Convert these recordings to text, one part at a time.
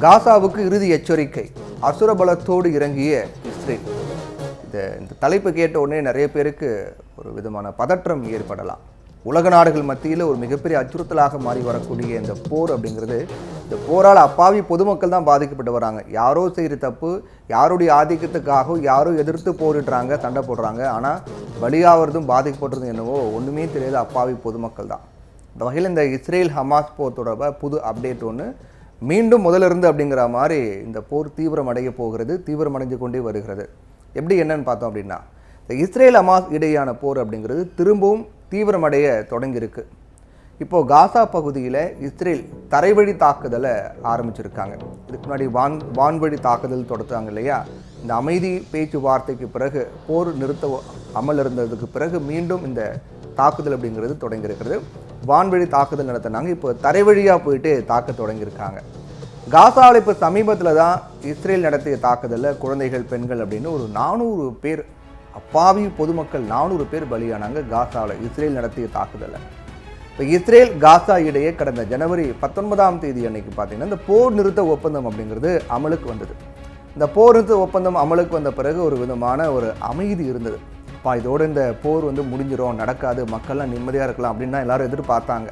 காசாவுக்கு இறுதி எச்சரிக்கை, அசுரபலத்தோடு இறங்கிய இஸ்ரேல். இந்த தலைப்பு கேட்ட உடனே நிறைய பேருக்கு ஒரு விதமான பதற்றம் ஏற்படலாம். உலக நாடுகள் மத்தியில் ஒரு மிகப்பெரிய அச்சுறுத்தலாக மாறி வரக்கூடிய இந்த போர் அப்படிங்கிறது, இந்த போரால் அப்பாவி பொதுமக்கள் தான் பாதிக்கப்பட்டு வராங்க. யாரோ செய்கிற தப்பு, யாருடைய ஆதிக்கத்துக்காக யாரோ எதிர்த்து போரிடுறாங்க, சண்டை போடுறாங்க. ஆனால் பலியாகிறதும் பாதிக்கப்படுறதும் என்னவோ ஒன்றுமே தெரியாத அப்பாவி பொதுமக்கள் தான். இந்த வகையில் இந்த இஸ்ரேல் ஹமாஸ் போர் தொடர்பாக புது அப்டேட் ஒன்று மீண்டும் முதலிருந்து அப்படிங்கிற மாதிரி இந்த போர் தீவிரமடைய போகிறது, தீவிரமடைஞ்சு கொண்டே வருகிறது. எப்படி என்னன்னு பார்த்தோம் அப்படின்னா, இந்த இஸ்ரேல் ஹமாஸ் இடையான போர் அப்படிங்கிறது திரும்பவும் தீவிரமடைய தொடங்கியிருக்கு. இப்போது காசா பகுதியில் இஸ்ரேல் தரைவழி தாக்குதலை ஆரம்பிச்சிருக்காங்க. இதுக்கு முன்னாடி வான்வழி தாக்குதல் தொடர்த்தாங்க இல்லையா? இந்த அமைதி பேச்சுவார்த்தைக்கு பிறகு, போர் நிறுத்த அமல் இருந்ததுக்கு பிறகு மீண்டும் இந்த தாக்குதல் அப்படிங்கிறது தொடங்கியிருக்கிறது. வான்வழி தாக்குதல் நடத்தினாங்க. இப்போ தரைவழியாக போயிட்டு தாக்க தொடங்கியிருக்காங்க. காசாவில் இப்போ சமீபத்தில் தான் இஸ்ரேல் நடத்திய தாக்குதலில் குழந்தைகள், பெண்கள் அப்படின்னு ஒரு 400 பேர், அப்பாவி பொதுமக்கள் 400 பேர் பலியானாங்க காசாவில் இஸ்ரேல் நடத்திய தாக்குதலில். இப்போ இஸ்ரேல் காசா இடையே கடந்த ஜனவரி 19ஆம் தேதி அன்னைக்கு பார்த்தீங்கன்னா இந்த போர் நிறுத்த ஒப்பந்தம் அப்படிங்கிறது அமலுக்கு வந்தது. இந்த போர் நிறுத்த ஒப்பந்தம் அமலுக்கு வந்த பிறகு ஒரு விதமான ஒரு அமைதி இருந்தது. இதோடு இந்த போர் முடிஞ்சிடும், நடக்காது, மக்கள்லாம் நிம்மதியாக இருக்கலாம் அப்படின்னு தான் எல்லாரும் எதிர்பார்த்தாங்க.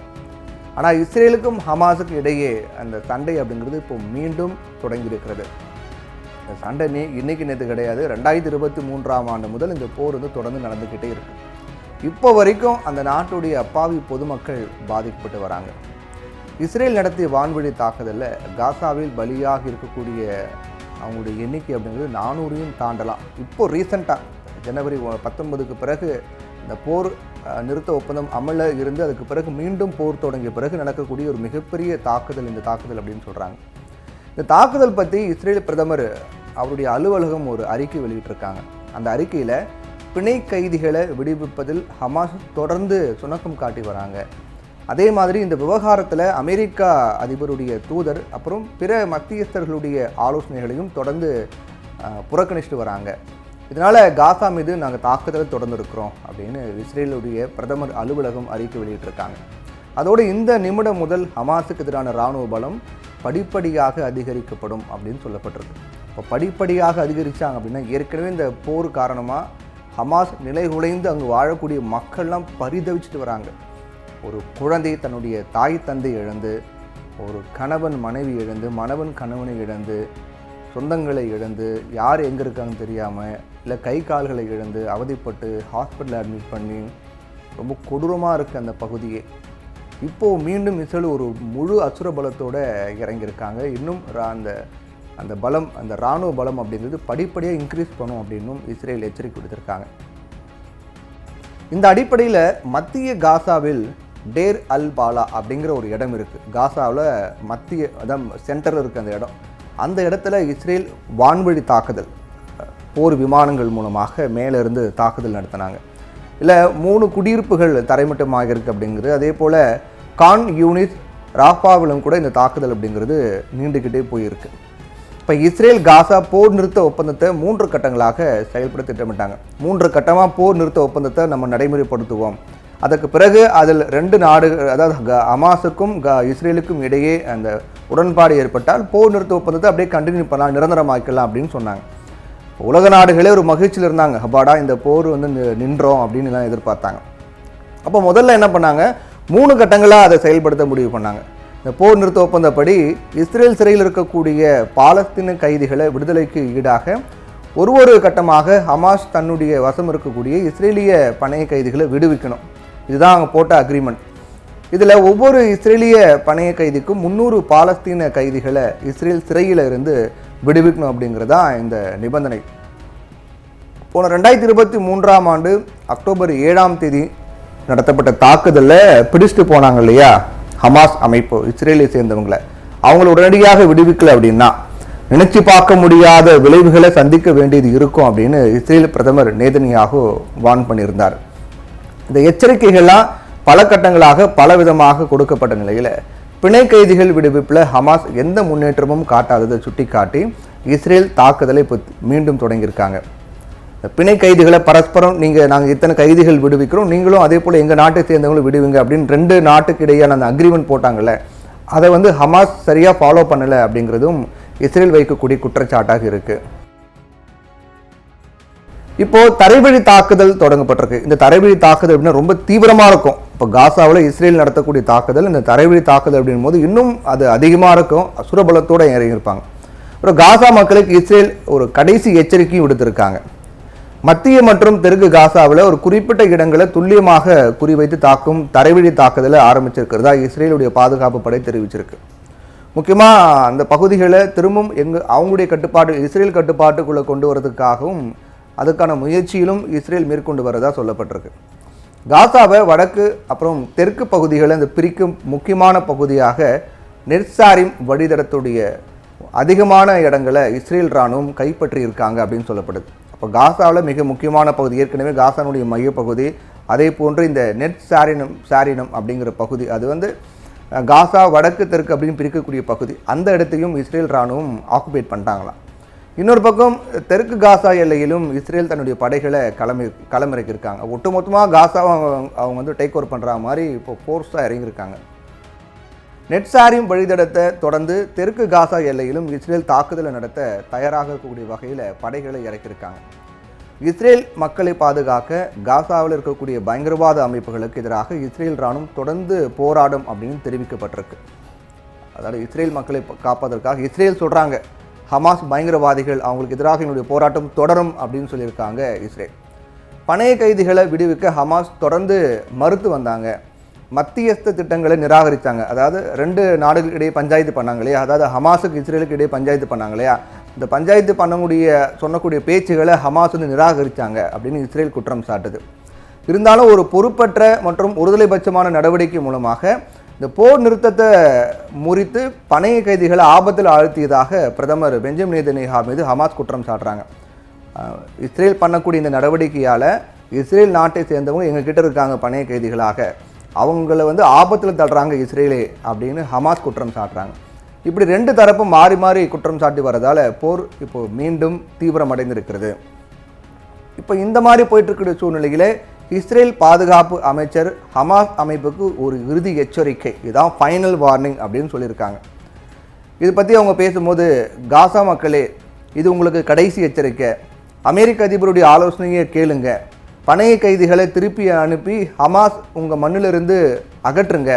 ஆனால் இஸ்ரேலுக்கும் ஹமாஸுக்கும் இடையே அந்த சண்டை அப்படிங்கிறது இப்போ மீண்டும் தொடங்கியிருக்கிறது. இந்த சண்டை இன்னைக்கு நேற்று கிடையாது. 2023ஆம் ஆண்டு முதல் இந்த போர் தொடர்ந்து நடந்துக்கிட்டே இருக்கு. இப்போ வரைக்கும் அந்த நாட்டுடைய அப்பாவி பொதுமக்கள் பாதிக்கப்பட்டு வராங்க. இஸ்ரேல் நடத்திய வான்வழி தாக்குதலில் காசாவில் பலியாக இருக்கக்கூடிய அவங்களுடைய எண்ணிக்கை அப்படிங்கிறது 400ஐயும் தாண்டலாம். இப்போது ரீசெண்டாக ஜனவரி 19க்கு பிறகு இந்த போர் நிறுத்த ஒப்பந்தம் அமலில் இருந்து அதுக்கு பிறகு மீண்டும் போர் தொடங்கிய பிறகு நடக்கக்கூடிய ஒரு மிகப்பெரிய தாக்குதல் இந்த தாக்குதல் அப்படின்னு சொல்கிறாங்க. இந்த தாக்குதல் பற்றி இஸ்ரேல் பிரதமர் அவருடைய அலுவலகம் ஒரு அறிக்கை வெளியிட்டிருக்காங்க. அந்த அறிக்கையில் பிணை கைதிகளை விடுவிப்பதில் ஹமாஸ் தொடர்ந்து சுணக்கம் காட்டி வராங்க. அதே மாதிரி இந்த விவகாரத்தில் அமெரிக்கா அதிபருடைய தூதர் அப்புறம் பிற மத்தியஸ்தர்களுடைய ஆலோசனைகளையும் தொடர்ந்து புறக்கணிச்சுட்டு வராங்க. இதனால் காசா மீது நாங்கள் தாக்குதலை தொடர்ந்து இருக்கிறோம் அப்படின்னு இஸ்ரேலுடைய பிரதமர் அலுவலகம் அறிக்கை வெளியிட்டிருக்காங்க. அதோடு இந்த நிமிடம் முதல் ஹமாஸுக்கு எதிரான இராணுவ பலம் படிப்படியாக அதிகரிக்கப்படும் அப்படின்னு சொல்லப்பட்டிருக்கு. இப்போ படிப்படியாக அதிகரித்தாங்க அப்படின்னா, ஏற்கனவே இந்த போர் காரணமாக ஹமாஸ் நிலைகுலைந்து அங்கு வாழக்கூடிய மக்கள்லாம் பரிதவிச்சுட்டு வராங்க. ஒரு குழந்தை தன்னுடைய தாய் தந்தை இழந்து, ஒரு கணவன் மனைவி இழந்து, மணவன் கணவனை இழந்து, சொந்தங்களை இழந்து, யார் எங்கே இருக்காங்கன்னு தெரியாமல், இல்லை கை கால்களை இழந்து அவதிப்பட்டு ஹாஸ்பிட்டலில் அட்மிட் பண்ணி ரொம்ப கொடூரமாக இருக்குது அந்த பகுதியே. இப்போது மீண்டும் இஸ்ரேல் ஒரு முழு அசுர பலத்தோடு இறங்கியிருக்காங்க. இன்னும் அந்த பலம், அந்த இராணுவ பலம் அப்படிங்கிறது படிப்படியாக இன்க்ரீஸ் பண்ணும் அப்படின்னும் இஸ்ரேல் எச்சரிக்கை கொடுத்துருக்காங்க. இந்த அடிப்படையில் மத்திய காசாவில் டேர் அல் பாலா அப்படிங்கிற ஒரு இடம் இருக்குது. காசாவில் மத்திய, அதான் சென்டரில் இருக்குது அந்த இடம். அந்த இடத்துல இஸ்ரேல் வான்வழி தாக்குதல், போர் விமானங்கள் மூலமாக மேலிருந்து தாக்குதல் நடத்தினாங்க. இல்லை 3 குடியிருப்புகள் தரைமட்டமாக இருக்குது அப்படிங்கிறது. அதே போல் கான் யூனிஸ், ராஃபாவிலும் கூட இந்த தாக்குதல் அப்படிங்கிறது நீண்டுக்கிட்டே போயிருக்கு. இப்போ இஸ்ரேல் காசா போர் நிறுத்த ஒப்பந்தத்தை 3 கட்டங்களாக செயல்பட திட்டமிட்டாங்க. 3 கட்டமாக போர் நிறுத்த ஒப்பந்தத்தை நம்ம நடைமுறைப்படுத்துவோம். அதுக்கு பிறகு அதில் 2 நாடுகள், அதாவது ஹமாஸுக்கும் இஸ்ரேலுக்கும் இடையே அந்த உடன்பாடு ஏற்பட்டால் போர் நிறுத்த ஒப்பந்தத்தை அப்படியே கண்டினியூ பண்ணலாம், நிரந்தரமாக்கலாம் அப்படின்னு சொன்னாங்க. உலக நாடுகளே ஒரு மகிழ்ச்சியில் இருந்தாங்க. ஹபாடா இந்த போர் நின்றோம் அப்படின்னு எல்லாம் எதிர்பார்த்தாங்க. அப்போ முதல்ல என்ன பண்ணாங்க, 3 கட்டங்களாக அதை செயல்படுத்த முடிவு பண்ணாங்க. இந்த போர் நிறுத்த ஒப்பந்தப்படி இஸ்ரேல் சிறையில் இருக்கக்கூடிய பாலஸ்தீன கைதிகளை விடுதலைக்கு ஈடாக ஒரு கட்டமாக ஹமாஸ் தன்னுடைய வசம் இருக்கக்கூடிய இஸ்ரேலிய பணைய கைதிகளை விடுவிக்கணும். இதுதான் அவங்க போட்ட அக்ரிமெண்ட். இதில் ஒவ்வொரு இஸ்ரேலிய பணைய கைதிக்கும் 300 பாலஸ்தீன கைதிகளை இஸ்ரேல் சிறையில் இருந்து விடுவிக்கணும் அப்படிங்கிறதா இந்த நிபந்தனை. போன 2023ஆம் ஆண்டு அக்டோபர் 7ஆம் தேதி நடத்தப்பட்ட தாக்குதலில் பிடிச்சிட்டு போனாங்க இல்லையா ஹமாஸ் அமைப்பு, இஸ்ரேலை சேர்ந்தவங்களை, அவங்கள உடனடியாக விடுவிக்கல அப்படின்னா நினைச்சு பார்க்க முடியாத விளைவுகளை சந்திக்க வேண்டியது இருக்கும் அப்படின்னு இஸ்ரேல் பிரதமர் நேதன்யாகு வார்ன் பண்ணியிருந்தார். இந்த எச்சரிக்கைகள்லாம் பல கட்டங்களாக பல விதமாக கொடுக்கப்பட்ட நிலையில் பிணை கைதிகள் விடுவிப்பில் ஹமாஸ் எந்த முன்னேற்றமும் காட்டாததை சுட்டிக்காட்டி இஸ்ரேல் தாக்குதலை இப்போ மீண்டும் தொடங்கியிருக்காங்க. பிணை கைதிகளை பரஸ்பரம் நாங்கள் இத்தனை கைதிகள் விடுவிக்கிறோம், நீங்களும் அதே போல் எங்கள் நாட்டை சேர்ந்தவங்களும் விடுவீங்க அப்படின்னு 2 நாட்டுக்கு இடையான அந்த அக்ரிமெண்ட் போட்டாங்கல்ல, அதை வந்து ஹமாஸ் சரியாக ஃபாலோ பண்ணலை அப்படிங்கிறதும் இஸ்ரேல் வைக்கக்கூடிய குற்றச்சாட்டாக இருக்குது. இப்போது தரைவழி தாக்குதல் தொடங்கப்பட்டிருக்கு. இந்த தரைவழி தாக்குதல் அப்படின்னா ரொம்ப தீவிரமாக இருக்கும். இப்போ காசாவில் இஸ்ரேல் நடத்தக்கூடிய தாக்குதல், இந்த தரைவழி தாக்குதல் அப்படின் போது இன்னும் அது அதிகமாக இருக்கும். அசுரபலத்தோடு இறங்கியிருப்பாங்க. அப்புறம் காசா மக்களுக்கு இஸ்ரேல் ஒரு கடைசி எச்சரிக்கையும் விடுத்திருக்காங்க. மத்திய மற்றும் தெற்கு காசாவில் ஒரு குறிப்பிட்ட இடங்களை துல்லியமாக குறிவைத்து தாக்கும் தரைவழி தாக்குதலை ஆரம்பிச்சிருக்கிறதா இஸ்ரேலுடைய பாதுகாப்பு படை தெரிவிச்சிருக்கு. முக்கியமாக அந்த பகுதிகளை திரும்பவும் அவங்களுடைய கட்டுப்பாடு இஸ்ரேல் கட்டுப்பாட்டுக்குள்ளே கொண்டு வரதுக்காகவும் அதுக்கான முயற்சியிலும் இஸ்ரேல் மேற்கொண்டு வரதா சொல்லப்பட்டிருக்கு. காசாவை வடக்கு அப்புறம் தெற்கு பகுதிகளை இந்த பிரிக்கும் முக்கியமான பகுதியாக நெட்சாரிம் வழித்தடத்துடைய அதிகமான இடங்களை இஸ்ரேல் இராணுவம் கைப்பற்றி இருக்காங்க அப்படின்னு சொல்லப்படுது. அப்போ காசாவில் மிக முக்கியமான பகுதி, ஏற்கனவே காசானுடைய மையப்பகுதி, அதே போன்று இந்த சாரினம் அப்படிங்கிற பகுதி, அது வந்து காசா வடக்கு தெற்கு அப்படின்னு பிரிக்கக்கூடிய பகுதி, அந்த இடத்தையும் இஸ்ரேல் இராணுவம் ஆக்குபேட் பண்ணிட்டாங்களாம். இன்னொரு பக்கம் தெற்கு காசா எல்லையிலும் இஸ்ரேல் தன்னுடைய படைகளை களமிறக்கியிருக்காங்க. ஒட்டுமொத்தமாக காசாவை அவங்க வந்து டேக் ஓவர் பண்ணுற மாதிரி இப்போ ஃபோர்ஸாக இறங்கியிருக்காங்க. நெட்சாரிம் வழித்தடத்தை தொடர்ந்து தெற்கு காசா எல்லையிலும் இஸ்ரேல் தாக்குதலை நடத்த தயாராக இருக்கக்கூடிய வகையில் படைகளை இறக்கியிருக்காங்க. இஸ்ரேல் மக்களை பாதுகாக்க காசாவில் இருக்கக்கூடிய பயங்கரவாத அமைப்புகளுக்கு எதிராக இஸ்ரேல் இராணுவம் தொடர்ந்து போராடும் அப்படின்னு தெரிவிக்கப்பட்டிருக்கு. அதாவது இஸ்ரேல் மக்களை காப்பதற்காக இஸ்ரேல் சொல்கிறாங்க, ஹமாஸ் பயங்கரவாதிகள், அவங்களுக்கு எதிராக என்னுடைய போராட்டம் தொடரும் அப்படின்னு சொல்லியிருக்காங்க இஸ்ரேல். பணைய கைதிகளை விடுவிக்க ஹமாஸ் தொடர்ந்து மறுத்து வந்தாங்க. மத்தியஸ்த திட்டங்களை நிராகரித்தாங்க. அதாவது 2 நாடுகளுக்கு இடையே பஞ்சாயத்து பண்ணாங்க இல்லையா, அதாவது ஹமாஸுக்கு இஸ்ரேலுக்கு இடையே பஞ்சாயத்து பண்ணாங்க இல்லையா, இந்த பஞ்சாயத்து சொன்னக்கூடிய பேச்சுகளை ஹமாஸ் வந்து நிராகரித்தாங்க அப்படின்னு இஸ்ரேல் குற்றம் சாட்டுது. இருந்தாலும் ஒரு பொறுப்பற்ற மற்றும் ஒருதலைபட்சமான நடவடிக்கை மூலமாக இந்த போர் நிறுத்தத்தை முறித்து பணைய கைதிகளை ஆபத்தில் ஆழ்த்தியதாக பிரதமர் பெஞ்சமின் நேதன்யாஹு மீது ஹமாஸ் குற்றம் சாட்டுறாங்க. இஸ்ரேல் பண்ணக்கூடிய இந்த நடவடிக்கையால் இஸ்ரேல் நாட்டை சேர்ந்தவங்க எங்ககிட்ட இருக்காங்க பணைய கைதிகளாக, அவங்கள வந்து ஆபத்தில் தள்ளுறாங்க இஸ்ரேலே அப்படின்னு ஹமாஸ் குற்றம் சாட்டுறாங்க. இப்படி 2 தரப்பும் மாறி மாறி குற்றம் சாட்டி வரதால் போர் இப்போ மீண்டும் தீவிரமடைந்திருக்கிறது. இப்போ இந்த மாதிரி போயிட்டு இருக்கிற சூழ்நிலையிலே இஸ்ரேல் பாதுகாப்பு அமைச்சர் ஹமாஸ் அமைப்புக்கு ஒரு இறுதி எச்சரிக்கை, இதுதான் ஃபைனல் வார்னிங் அப்படின்னு சொல்லியிருக்காங்க. இது பற்றி அவங்க பேசும்போது, காசா மக்களே, இது உங்களுக்கு கடைசி எச்சரிக்கை, அமெரிக்க அதிபருடைய ஆலோசனையை கேளுங்க, பணைய கைதிகளை திருப்பி அனுப்பி ஹமாஸ் உங்கள் மண்ணிலிருந்து அகற்றுங்க,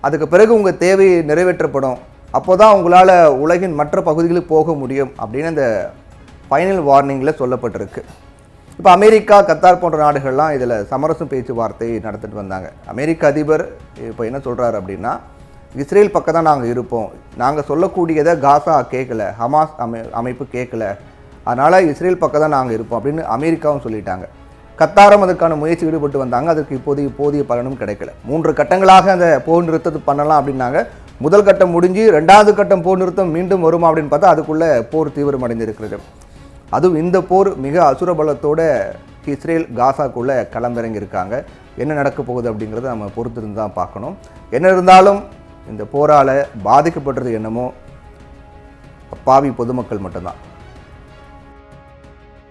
அதுக்கு பிறகு உங்கள் தேவை நிறைவேற்றப்படும், அப்போ தான் உங்களால் உலகின் மற்ற பகுதிகளுக்கு போக முடியும் அப்படின்னு அந்த ஃபைனல் வார்னிங்கில் சொல்லப்பட்டிருக்கு. இப்போ அமெரிக்கா, கத்தார் போன்ற நாடுகள்லாம் இதில் சமரசம் பேச்சுவார்த்தை நடத்திட்டு வந்தாங்க. அமெரிக்க அதிபர் இப்போ என்ன சொல்கிறார் அப்படின்னா, இஸ்ரேல் பக்கம் தான் நாங்கள் இருப்போம், நாங்கள் சொல்லக்கூடியதை காசா கேட்கல, ஹமாஸ் அமைப்பு கேட்கல, அதனால் இஸ்ரேல் பக்கம் தான் நாங்கள் இருப்போம் அப்படின்னு அமெரிக்காவும் சொல்லிட்டாங்க. கத்தாரும் அதுக்கான முயற்சி ஈடுபட்டு வந்தாங்க. அதற்கு போதிய பலனும் கிடைக்கல. 3 கட்டங்களாக அந்த போர் நிறுத்தத்தை பண்ணலாம் அப்படின்னாங்க. முதல் கட்டம் முடிஞ்சு 2வது கட்டம் போர் நிறுத்தம் மீண்டும் வருமா அப்படின்னு பார்த்தா அதுக்குள்ளே போர் தீவிரமடைந்திருக்கிறது. அதுவும் இந்த போர் மிக அசுரபலத்தோடு இஸ்ரேல் காசாக்குள்ளே களமிறங்கியிருக்காங்க. என்ன நடக்க போகுது அப்படிங்கிறத நம்ம பொறுத்திருந்து தான் பார்க்கணும். என்ன இருந்தாலும் இந்த போரால் பாதிக்கப்பட்டது என்னமோ பாவி பொதுமக்கள் மட்டும்தான்.